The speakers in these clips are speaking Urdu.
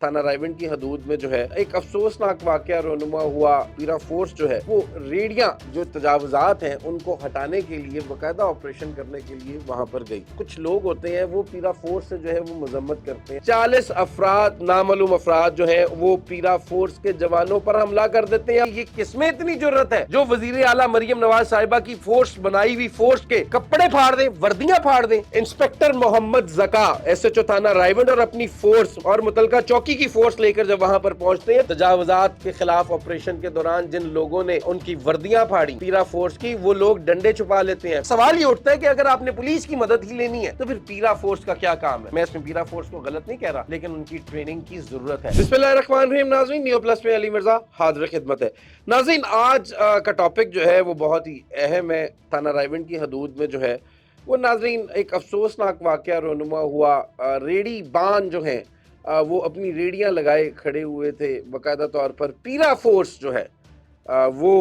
تھانہ رائیونڈ کی حدود میں جو ہے ایک افسوسناک واقعہ رونما ہوا۔ پیرا فورس جو ہے وہ ریڑیاں جو تجاوزات ہیں ان کو ہٹانے کے لیے باقاعدہ آپریشن کرنے کے لیے وہاں پر گئی۔ کچھ لوگ ہوتے ہیں وہ پیرا فورس سے جو ہے وہ مذمت کرتے ہیں۔ 40 افراد نامعلوم افراد جو ہیں وہ پیرا فورس کے جوانوں پر حملہ کر دیتے ہیں۔ یہ کس میں اتنی جرت ہے جو وزیر اعلیٰ مریم نواز صاحبہ کی فورس بنائی ہوئی فورس کے کپڑے پھاڑ دیں، وردیاں پھاڑ دیں۔ انسپیکٹر محمد زکا ایس ایچ او تھانہ رائیونڈ اور اپنی فورس اور متعلقہ چوکی کی فورس لے کر جب وہاں پر پہنچتے ہیں، تجاوزات کے خلاف آپریشن کے دوران جن لوگوں نے ان کی وردیاں پھاڑی پیرا فورس کی، وہ لوگ ڈنڈے چھپا لیتے ہیں۔ سوال یہ اٹھتا ہے کہ اگر آپ نے پولیس کی مدد ہی لینی ہے تو پھر پیرا فورس کا کیا کام ہے؟ میں اس میں پیرا فورس کو غلط نہیں کہہ رہا، لیکن ان کی ٹریننگ کی ضرورت ہے۔ بسم اللہ الرحمن الرحیم۔ ناظرین، نیو پلس میں علی مرزا حاضر خدمت ہے۔ ناظرین، آج کا ٹاپک جو ہے وہ بہت ہی اہم ہے۔ تھانہ رائیونڈ کی حدود میں جو ہے وہ ناظرین ایک افسوسناک واقعہ رونما ہوا۔ ریڑی بان جو ہیں وہ اپنی ریڑیاں لگائے کھڑے ہوئے تھے، باقاعدہ طور پر پیرا فورس جو ہے وہ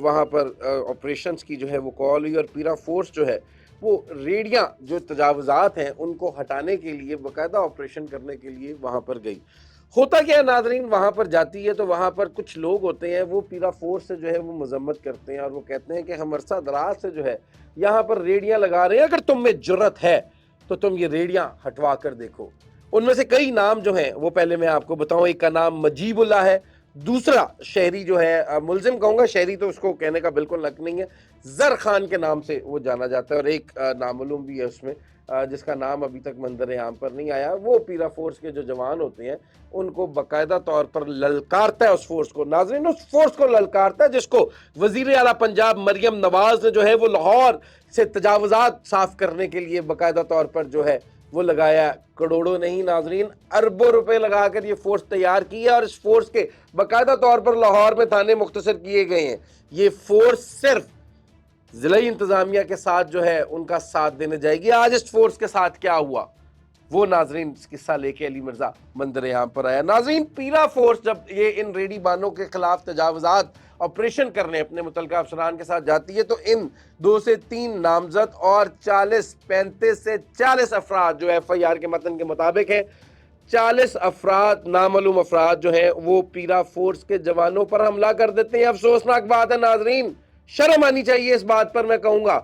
وہاں پر آپریشنز کی جو ہے وہ کال ہوئی، اور پیرا فورس جو ہے وہ ریڑیاں جو تجاوزات ہیں ان کو ہٹانے کے لیے باقاعدہ آپریشن کرنے کے لیے وہاں پر گئی۔ ہوتا کیا ہے ناظرین، وہاں پر جاتی ہے تو وہاں پر کچھ لوگ ہوتے ہیں وہ پیرا فورس سے جو ہے وہ مذمت کرتے ہیں، اور وہ کہتے ہیں کہ ہم عرصہ دراز سے جو ہے یہاں پر ریڑیاں لگا رہے ہیں، اگر تم میں جرت ہے تو تم یہ ریڑیاں ہٹوا کر دیکھو۔ ان میں سے کئی نام جو ہیں وہ پہلے میں آپ کو بتاؤں۔ ایک کا نام مجیب اللہ ہے، دوسرا شہری جو ہے ملزم کہوں گا، شہری تو اس کو کہنے کا بالکل حق نہیں ہے، زر خان کے نام سے وہ جانا جاتا ہے، اور ایک نامعلوم بھی ہے اس میں جس کا نام ابھی تک منظر عام پر نہیں آیا۔ وہ پیرا فورس کے جو جوان ہوتے ہیں ان کو باقاعدہ طور پر للکارتا ہے، اس فورس کو ناظرین، اس فورس کو للکارتا ہے جس کو وزیر اعلیٰ پنجاب مریم نواز نے جو ہے وہ لاہور سے تجاوزات صاف کرنے کے لیے باقاعدہ طور پر جو ہے وہ لگایا۔ کروڑوں نہیں ناظرین، اربوں روپے لگا کر یہ فورس تیار کی ہے، اور اس فورس کے باقاعدہ طور پر لاہور میں تھانے مختصر کیے گئے ہیں۔ یہ فورس صرف ضلعی انتظامیہ کے ساتھ جو ہے ان کا ساتھ دینے جائے گی۔ آج اس فورس کے ساتھ کیا ہوا وہ ناظرین قصہ لے کے علی مرزا منظر عام پر آیا۔ ناظرین، پیرا فورس جب یہ ان ریڑی بانوں کے خلاف تجاوزات آپریشن کرنے اپنے متعلقہ افسران کے ساتھ جاتی ہے تو ان 2 سے 3 نامزد اور 35 سے 40 افراد جو ایف آئی آر کے متن کے مطابق ہیں، 40 افراد نامعلوم افراد جو ہیں وہ پیرا فورس کے جوانوں پر حملہ کر دیتے ہیں۔ افسوسناک بات ہے ناظرین، شرم آنی چاہیے اس بات پر۔ میں کہوں گا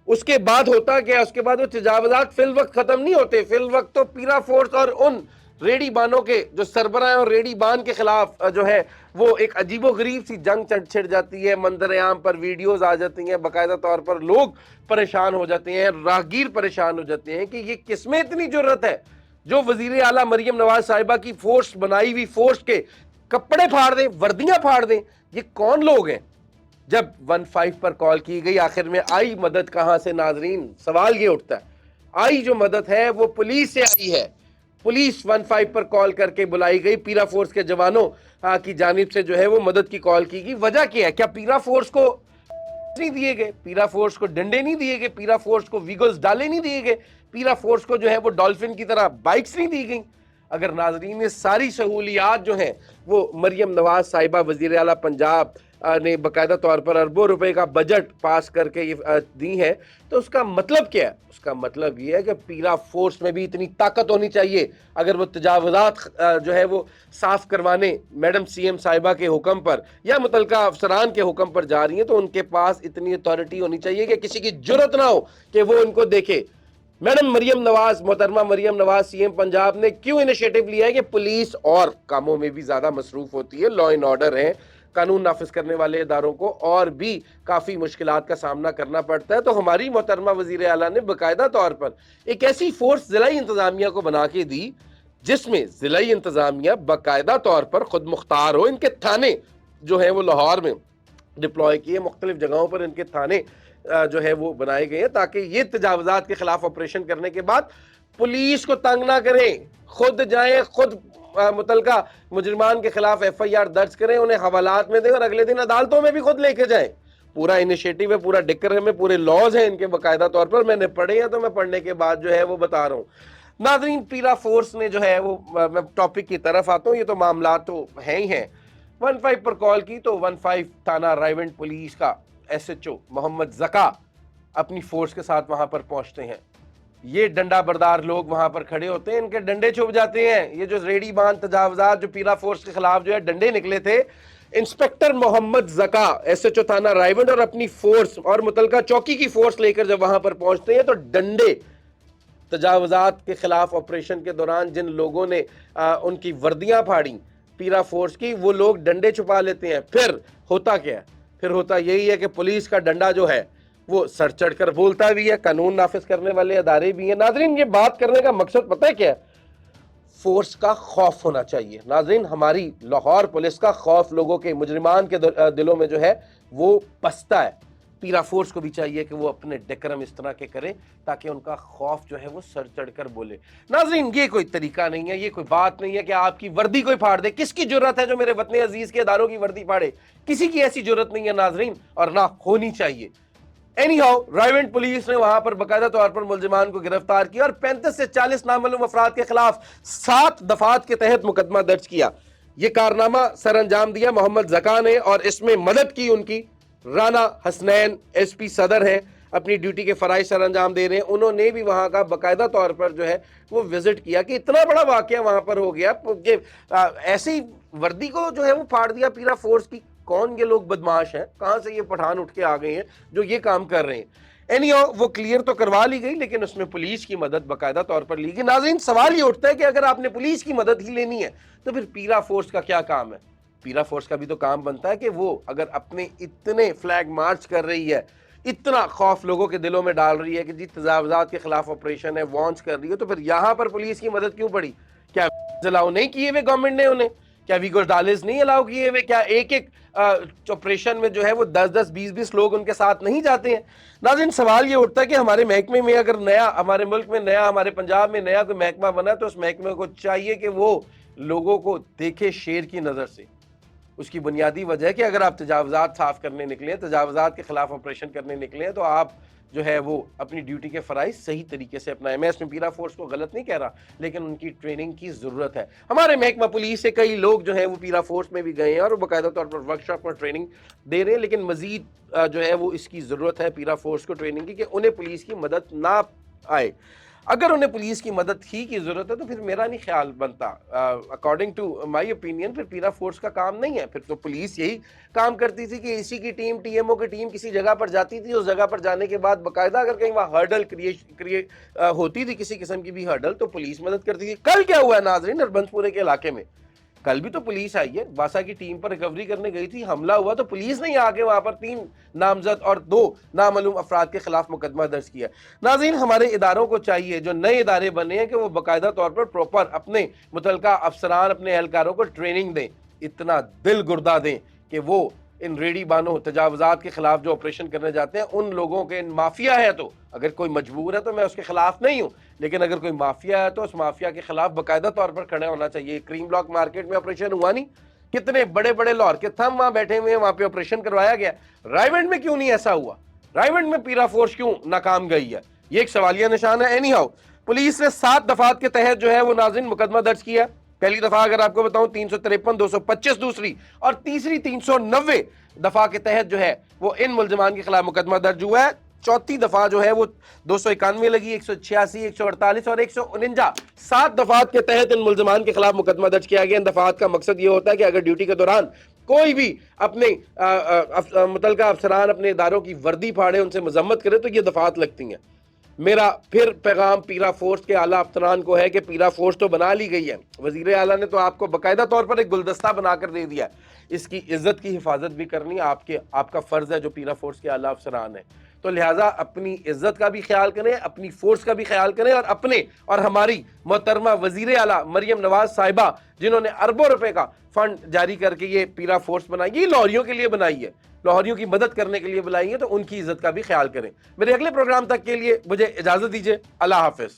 اس کے بعد ہوتا کیا، اس کے بعد وہ تجاوزات فی الوقت ختم نہیں ہوتے، فی الوقت تو پیرا فورس اور ان ریڑی بانوں کے جو سربراہ ہیں اور ریڑی بان کے خلاف جو ہے وہ ایک عجیب و غریب سی جنگ چھڑ جاتی ہے۔ منظر عام پر ویڈیوز آ جاتی ہیں، باقاعدہ طور پر لوگ پریشان ہو جاتے ہیں، راہگیر پریشان ہو جاتے ہیں کہ یہ کس میں اتنی جرت ہے جو وزیر اعلیٰ مریم نواز صاحبہ کی فورس بنائی ہوئی فورس کے کپڑے پھاڑ دیں، وردیاں پھاڑ دیں۔ یہ کون لوگ ہیں؟ جب 15 پر کال کی گئی، آخر میں آئی مدد کہاں سے ناظرین؟ سوال یہ اٹھتا ہے، آئی جو مدد ہے وہ پولیس سے آئی ہے۔ پولیس 15 پر کال کر کے بلائی گئی، پیرا فورس کے جوانوں کی جانب سے جو ہے وہ مدد کی کال کی گئی۔ وجہ کیا ہے؟ کیا پیرا فورس کو نہیں دیے گئے، پیرا فورس کو ڈنڈے نہیں دیے گئے، پیرا فورس کو ویگلز ڈالے نہیں دیے گئے، پیرا فورس کو جو ہے وہ ڈالفن کی طرح بائکس نہیں دی گئیں؟ اگر ناظرین یہ ساری سہولیات جو ہیں وہ مریم نواز صاحبہ وزیر اعلیٰ پنجاب نے باقاعدہ طور پر اربوں روپے کا بجٹ پاس کر کے یہ دی ہے، تو اس کا مطلب کیا ہے؟ اس کا مطلب یہ ہے کہ پیرا فورس میں بھی اتنی طاقت ہونی چاہیے اگر وہ تجاوزات جو ہے وہ صاف کروانے میڈم سی ایم صاحبہ کے حکم پر یا متعلقہ افسران کے حکم پر جا رہی ہیں، تو ان کے پاس اتنی اتھارٹی ہونی چاہیے کہ کسی کی جرت نہ ہو کہ وہ ان کو دیکھے۔ میڈم مریم نواز، محترمہ مریم نواز سی ایم پنجاب نے کیوں انیشیٹو لیا ہے کہ پولیس اور کاموں میں بھی زیادہ مصروف ہوتی ہے، لا اینڈ آرڈر ہے، قانون نافذ کرنے والے اداروں کو اور بھی کافی مشکلات کا سامنا کرنا پڑتا ہے، تو ہماری محترمہ وزیر اعلیٰ نے باقاعدہ طور پر ایک ایسی فورس ضلعی انتظامیہ کو بنا کے دی جس میں ضلعی انتظامیہ باقاعدہ طور پر خود مختار ہو۔ ان کے تھانے جو ہیں وہ لاہور میں ڈپلوائے کیے، مختلف جگہوں پر ان کے تھانے جو ہے وہ بنائے گئے ہیں تاکہ یہ تجاوزات کے خلاف آپریشن کرنے کے بعد پولیس کو تنگ نہ کریں، خود جائیں، خود متعلقہ مجرمان کے خلاف ایف آئی آر درج کریں، انہیں حوالات میں دیں اور اگلے دن عدالتوں میں بھی خود لے کے جائیں۔ پورا انیشیٹو ہے، پورا ڈکر میں پورے لاز ہیں ان کے باقاعدہ طور پر، میں نے پڑھے ہیں تو میں پڑھنے کے بعد جو ہے وہ بتا رہا ہوں۔ ناظرین، پیرا فورس نے جو ہے وہ، میں ٹاپک کی طرف آتا ہوں، یہ تو معاملات تو ہیں ہی ہیں۔ 15 پر کال کی تو 15 تھانہ رائیونڈ پولیس کا ایس ایچ او محمد زکا اپنی فورس کے ساتھ وہاں پر پہنچتے ہیں۔ یہ ڈنڈا بردار لوگ وہاں پر کھڑے ہوتے ہیں, ان کے ڈنڈے چھپ جاتے ہیں. یہ جو ریڑی باندھ تجاوزات جو پیرا فورس کے خلاف جو ہے ڈنڈے نکلے تھے, انسپیکٹر محمد زکا ایس ایچ او تھانہ رائیونڈ اور اپنی فورس اور متعلقہ چوکی کی فورس لے کر جب وہاں پر پہنچتے ہیں تو ڈنڈے تجاوزات کے خلاف آپریشن کے دوران جن لوگوں نے ان کی وردیاں پھاڑی پیرا فورس کی, وہ لوگ ڈنڈے چھپا لیتے ہیں. پھر ہوتا کیا ہے؟ پھر ہوتا یہی ہے کہ پولیس کا ڈنڈا جو ہے وہ سر چڑھ کر بولتا بھی ہے, قانون نافذ کرنے والے ادارے بھی ہیں. ناظرین, یہ بات کرنے کا مقصد پتہ ہے کیا ہے؟ فورس کا خوف ہونا چاہیے. ناظرین, ہماری لاہور پولیس کا خوف لوگوں کے مجرمان کے دلوں میں جو ہے وہ پستا ہے. پیرا فورس کو بھی چاہیے کہ وہ اپنے ڈیکرم اس طرح کے کریں تاکہ ان کا خوف جو ہے وہ سر چڑھ کر بولے. ناظرین, یہ کوئی طریقہ نہیں ہے, یہ کوئی بات نہیں ہے کہ آپ کی وردی کوئی پھاڑ دے. کس کی جرت ہے جو میرے وطن عزیز کے اداروں کی وردی پھاڑے؟ کسی کی ایسی جرت نہیں ہے ناظرین, اور نہ ہونی چاہیے. اینی ہاؤ, رائیونڈ پولیس نے وہاں پر باقاعدہ طور پر ملزمان کو گرفتار کیا اور 35 سے 40 نامعلوم افراد کے خلاف 7 دفعات کے تحت مقدمہ درج کیا. یہ کارنامہ سر انجام دیا محمد زکا نے, اور اس میں مدد کی ان کی رانا حسنین ایس پی صدر ہیں, اپنی ڈیوٹی کے فرائض سر انجام دے رہے ہیں. انہوں نے بھی وہاں کا باقاعدہ طور پر جو ہے وہ وزٹ کیا کہ اتنا بڑا واقعہ وہاں پر ہو گیا کہ ایسی وردی کو جو ہے وہ پھاڑ دیا پیرا فورس کی. کون یہ لوگ بدماش ہیں؟ کہاں سے یہ پٹھان اٹھ کے آ گئے ہیں جو یہ کام کر رہے ہیں؟ اینی ہاؤ, وہ کلیئر تو کروا لی گئی, لیکن اس میں پولیس کی مدد باقاعدہ طور پر لی گئی. ناظرین, سوال یہ اٹھتا ہے کہ اگر آپ نے پولیس کی مدد ہی لینی ہے تو پھر پیرا فورس کا کیا کام ہے؟ پیرا فورس کا بھی تو کام بنتا ہے کہ وہ اگر اپنے اتنے فلیگ مارچ کر رہی ہے, اتنا خوف لوگوں کے دلوں میں ڈال رہی ہے کہ جی تجاوزات کے خلاف آپریشن ہے, وانچ کر رہی ہے, تو پھر یہاں پر پولیس کی مدد کیوں پڑی؟ کیا الاؤ نہیں کیے ہوئے گورنمنٹ نے انہیں؟ کیا ویگو ڈالز نہیں الاؤ کیے ہوئے؟ کیا ایک ایک آپریشن میں جو ہے وہ 10-10 20-20 لوگ ان کے ساتھ نہیں جاتے ہیں؟ ناظرین, سوال یہ اٹھتا ہے کہ ہمارے محکمے میں اگر نیا, ہمارے ملک میں نیا, ہمارے پنجاب میں نیا کوئی محکمہ بنا تو اس محکمے کو چاہیے کہ وہ لوگوں کو دیکھے شیر کی نظر سے. اس کی بنیادی وجہ ہے کہ اگر آپ تجاوزات صاف کرنے نکلیں, تجاوزات کے خلاف آپریشن کرنے نکلیں, تو آپ جو ہے وہ اپنی ڈیوٹی کے فرائض صحیح طریقے سے اپنائیں. میں اس میں پیرا فورس کو غلط نہیں کہہ رہا, لیکن ان کی ٹریننگ کی ضرورت ہے. ہمارے محکمہ پولیس سے کئی لوگ جو ہیں وہ پیرا فورس میں بھی گئے ہیں اور وہ باقاعدہ طور پر ورک شاپ اور ٹریننگ دے رہے ہیں, لیکن مزید جو ہے وہ اس کی ضرورت ہے پیرا فورس کو ٹریننگ کی کہ انہیں پولیس کی مدد نہ آئے. اگر انہیں پولیس کی مدد ہی کی ضرورت ہے تو پھر میرا نہیں خیال بنتا, اکارڈنگ ٹو مائی اوپینین, پھر پیرا فورس کا کام نہیں ہے. پھر تو پولیس یہی کام کرتی تھی کہ اسی کی ٹیم, ٹی ایم او کی ٹیم کسی جگہ پر جاتی تھی, اس جگہ پر جانے کے بعد باقاعدہ اگر کہیں وہاں ہرڈل کریٹ ہوتی تھی, کسی قسم کی بھی ہرڈل, تو پولیس مدد کرتی تھی. کل کیا ہوا ہے ناظرین اربنس پورے کے علاقے میں؟ کل بھی تو پولیس آئی ہے, واسا کی ٹیم پر ریکوری کرنے گئی تھی, حملہ ہوا تو پولیس نہیں آ کے وہاں پر 3 نامزد اور 2 نامعلوم افراد کے خلاف مقدمہ درج کیا. ناظرین, ہمارے اداروں کو چاہیے, جو نئے ادارے بنے ہیں, کہ وہ باقاعدہ طور پر پراپر اپنے متعلقہ افسران, اپنے اہلکاروں کو ٹریننگ دیں, اتنا دل گردہ دیں کہ وہ ان ریڑی بانوں تجاوزات کے خلاف جو آپریشن کرنے جاتے ہیں ان لوگوں کے, مافیا ہے تو اگر کوئی مجبور ہے تو میں اس کے خلاف نہیں ہوں, لیکن اگر کوئی مافیا ہے تو اس مافیا کے خلاف باقاعدہ طور پر کھڑے ہونا چاہیے. کریم بلاک مارکیٹ میں آپریشن ہوا نہیں, کتنے بڑے بڑے لاہور کے تھم وہاں بیٹھے ہوئے ہیں, وہاں پہ آپریشن کروایا گیا. رائیونڈ میں کیوں نہیں ایسا ہوا؟ رائیونڈ میں پیرا فورس کیوں ناکام گئی ہے؟ یہ ایک سوالیہ نشان ہے. اینی ہاؤ, پولیس نے 7 دفعات کے تحت جو ہے وہ ناظرین مقدمہ درج کیا. پہلی دفعہ اگر آپ کو بتاؤں 353 225, دوسری اور تیسری 390 دفعہ کے تحت جو ہے وہ ان ملزمان کے خلاف مقدمہ درج ہوا ہے. چوتھی دفعہ جو ہے وہ 291 لگی, 186, 148 اور 149, 7 دفعات کے تحت ان ملزمان کے خلاف مقدمہ درج کیا گیا. ان دفعات کا مقصد یہ ہوتا ہے کہ اگر ڈیوٹی کے دوران کوئی بھی اپنے متعلقہ افسران اپنے اداروں کی وردی پھاڑے, ان سے مذمت کرے, تو یہ دفعات لگتی ہیں. میرا پھر پیغام پیرا فورس کے اعلیٰ افسران کو ہے کہ پیرا فورس تو بنا لی گئی ہے, وزیر اعلیٰ نے تو آپ کو باقاعدہ طور پر ایک گلدستہ بنا کر دے دیا, اس کی عزت کی حفاظت بھی کرنی آپ کا فرض ہے جو پیرا فورس کے اعلیٰ افسران ہیں. تو لہٰذا اپنی عزت کا بھی خیال کریں, اپنی فورس کا بھی خیال کریں, اور اپنے اور ہماری محترمہ وزیر اعلیٰ مریم نواز صاحبہ جنہوں نے اربوں روپے کا فنڈ جاری کر کے یہ پیرا فورس بنائی, یہ لاہوریوں کے لیے بنائی ہے, لاہوریوں کی مدد کرنے کے لیے بلائی ہے, تو ان کی عزت کا بھی خیال کریں. میرے اگلے پروگرام تک کے لیے مجھے اجازت دیجیے. اللہ حافظ.